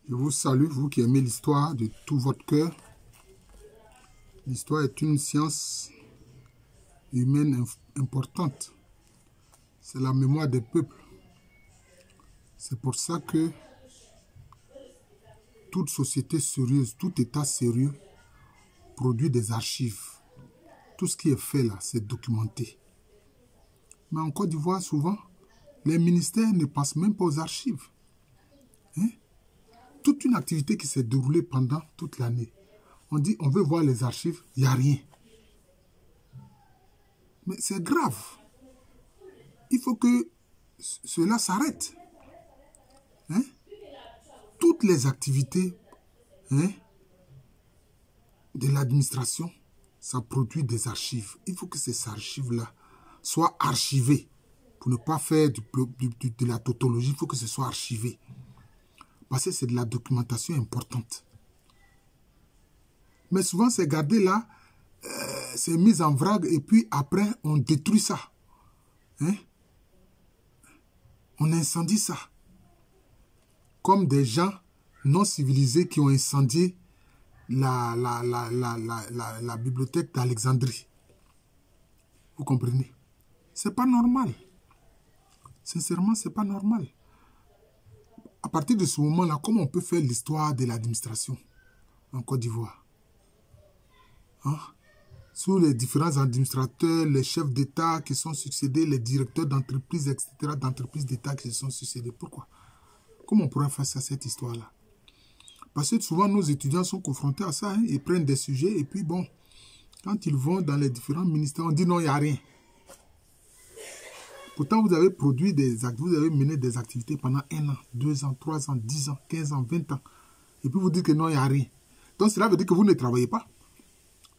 Je vous salue, vous qui aimez l'histoire de tout votre cœur. L'histoire est une science humaine importante. C'est la mémoire des peuples. C'est pour ça que toute société sérieuse, tout État sérieux produit des archives. Tout ce qui est fait là, c'est documenté. Mais en Côte d'Ivoire, souvent, les ministères ne passent même pas aux archives. Hein? Toute une activité qui s'est déroulée pendant toute l'année. On dit, on veut voir les archives, il n'y a rien. Mais c'est grave. Il faut que cela s'arrête. Hein? Toutes les activités de l'administration, ça produit des archives. Il faut que ces archives-là soient archivées. Pour ne pas faire de la tautologie, il faut que ce soit archivé. Parce que c'est de la documentation importante. Mais souvent, c'est gardé là, c'est mis en vrague et puis après, on détruit ça. Hein? On incendie ça. Comme des gens non civilisés qui ont incendié la bibliothèque d'Alexandrie. Vous comprenez? C'est pas normal. Sincèrement, c'est pas normal. À partir de ce moment-là, comment on peut faire l'histoire de l'administration en Côte d'Ivoire? Hein? Sous les différents administrateurs, les chefs d'État qui sont succédés, les directeurs d'entreprises, etc., d'entreprises d'État qui se sont succédés. Pourquoi? Comment on pourrait faire ça, cette histoire-là? Parce que souvent, nos étudiants sont confrontés à ça. Hein, ils prennent des sujets et puis bon, quand ils vont dans les différents ministères, on dit non, il n'y a rien. Pourtant, vous avez produit des actes, vous avez mené des activités pendant 1 an, 2 ans, 3 ans, 10 ans, 15 ans, 20 ans. Et puis vous dites que non, il n'y a rien. Donc cela veut dire que vous ne travaillez pas.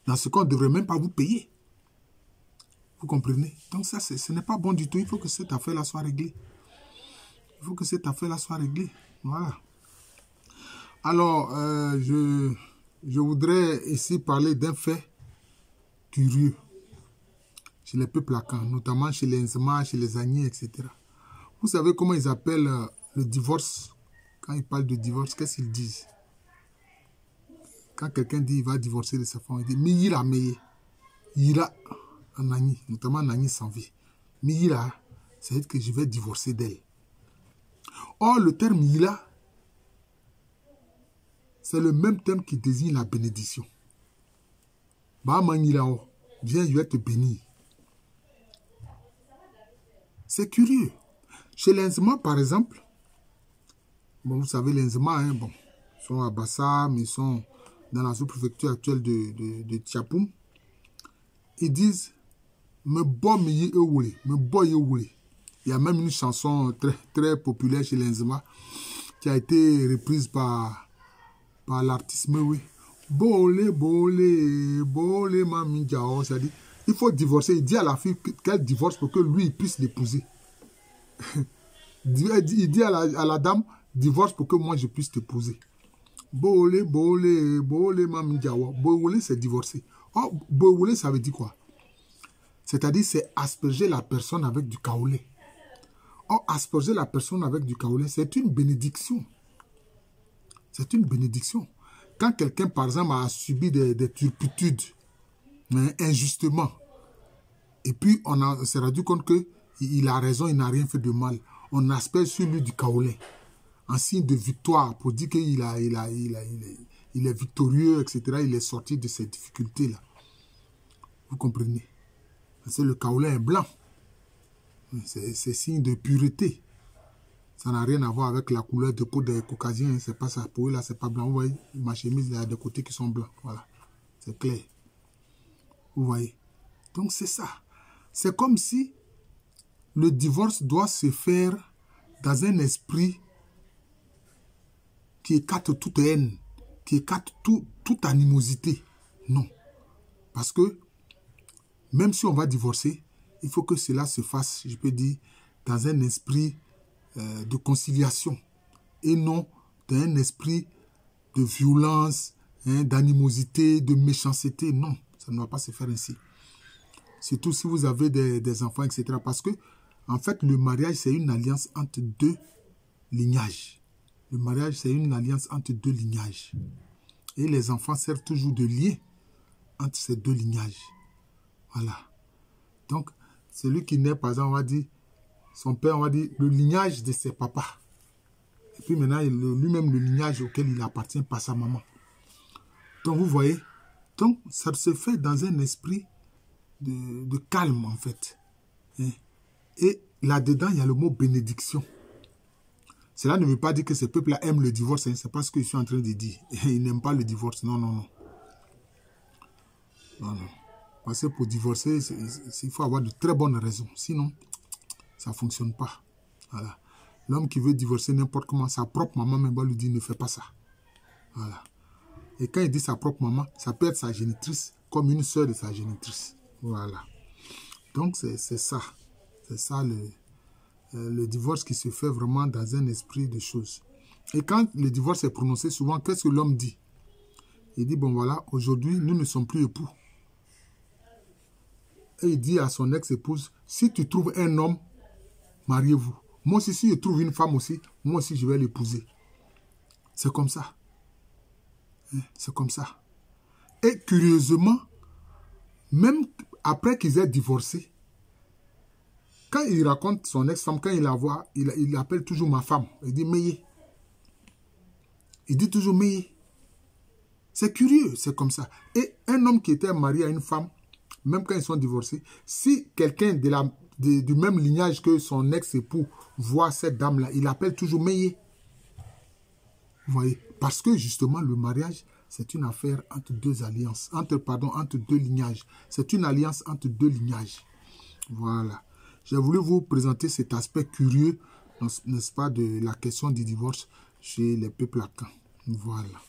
Dans ce cas, on ne devrait même pas vous payer. Vous comprenez? Donc ça, ce n'est pas bon du tout. Il faut que cette affaire-là soit réglée. Il faut que cette affaire-là soit réglée. Voilà. Alors, je voudrais ici parler d'un fait curieux chez les peuples Akan, notamment chez les Nzema, chez les Agnis, etc. Vous savez comment ils appellent le divorce? Quand ils parlent de divorce, qu'est-ce qu'ils disent? Quand quelqu'un dit qu'il va divorcer de sa femme, il dit « Miyira meye ». Yira en Agnis, notamment en Agnis sans vie. Miyira, c'est-à-dire que je vais divorcer d'elle. Or, le terme Yira, c'est le même terme qui désigne la bénédiction. Bahama Yira, viens, je vais te bénir. C'est curieux. Chez les Nzema, par exemple, bon, vous savez, les Nzema, hein, bon, sont à Bassam, ils sont dans la sous-préfecture actuelle de Tiapoum. Ils disent me bo miyi ewoule, me bo yewoule. Il y a même une chanson très, très populaire chez les Nzema qui a été reprise par l'artiste Mewe. Bole, bole, bole, mami jao. C'est-à-dire, il faut divorcer. Il dit à la fille qu'elle divorce pour que lui il puisse l'épouser. Il dit à la dame, divorce pour que moi je puisse t'épouser. Bole, bole, bole, mami jao. Bole, c'est divorcer. Oh, bole, ça veut dire quoi? C'est-à-dire, c'est asperger la personne avec du kaolé. Oh, asperger la personne avec du kaolé, c'est une bénédiction. C'est une bénédiction. Quand quelqu'un, par exemple, a subi des turpitudes, injustement, et puis on s'est rendu compte qu'il a raison, il n'a rien fait de mal, on asperge sur lui du kaolé, en signe de victoire, pour dire qu'il il est victorieux, etc. Il est sorti de ces difficultés-là. Vous comprenez? Parce que le kaolé est blanc. C'est signe de pureté. Ça n'a rien à voir avec la couleur de peau des caucasiens. C'est pas ça. Pour eux, là, c'est pas blanc. Vous voyez, ma chemise, il y a des côtés qui sont blancs. Voilà. C'est clair. Vous voyez. Donc, c'est ça. C'est comme si le divorce doit se faire dans un esprit qui écarte toute haine, qui écarte toute animosité. Non. Parce que, même si on va divorcer, il faut que cela se fasse, je peux dire, dans un esprit de conciliation et non dans un esprit de violence, d'animosité, de méchanceté. Non, ça ne va pas se faire ainsi. Surtout si vous avez des enfants, etc. Parce que, en fait, le mariage, c'est une alliance entre deux lignages. Le mariage, c'est une alliance entre deux lignages. Et les enfants servent toujours de lien entre ces deux lignages. Voilà. Donc, celui qui naît, par exemple, on va dire, son père, on va dire, le lignage de ses papas. Et puis maintenant, lui-même, le lignage auquel il appartient par sa maman. Donc, vous voyez, donc, ça se fait dans un esprit de calme, en fait. Et là-dedans, il y a le mot bénédiction. Cela ne veut pas dire que ce peuple-là aime le divorce. Hein. C'est pas ce que je suis en train de dire. Ils n'aiment pas le divorce. Non, non, non. Non, non. Parce que pour divorcer, il faut avoir de très bonnes raisons. Sinon, ça ne fonctionne pas. Voilà. L'homme qui veut divorcer n'importe comment, sa propre maman même va lui dire ne fais pas ça. Voilà. Et quand il dit sa propre maman, ça peut être sa génitrice comme une sœur de sa génitrice. Voilà. Donc, c'est ça. C'est ça le divorce qui se fait vraiment dans un esprit de choses. Et quand le divorce est prononcé, souvent, qu'est-ce que l'homme dit? Il dit, bon voilà, aujourd'hui, nous ne sommes plus époux. Et il dit à son ex-épouse, si tu trouves un homme, mariez-vous. Moi aussi, si je trouve une femme aussi, moi aussi, je vais l'épouser. C'est comme ça. C'est comme ça. Et curieusement, même après qu'ils aient divorcé, quand il raconte son ex-femme, quand il la voit, il appelle toujours ma femme. Il dit Meye. Il dit toujours Meye. C'est curieux, c'est comme ça. Et un homme qui était marié à une femme, même quand ils sont divorcés, si quelqu'un du même lignage que son ex-époux voit cette dame-là, il appelle toujours Meye. Vous voyez? Parce que justement, le mariage, c'est une affaire entre deux alliances, entre deux lignages. C'est une alliance entre deux lignages. Voilà. J'ai voulu vous présenter cet aspect curieux, n'est-ce pas, de la question du divorce chez les peuples akans. Voilà.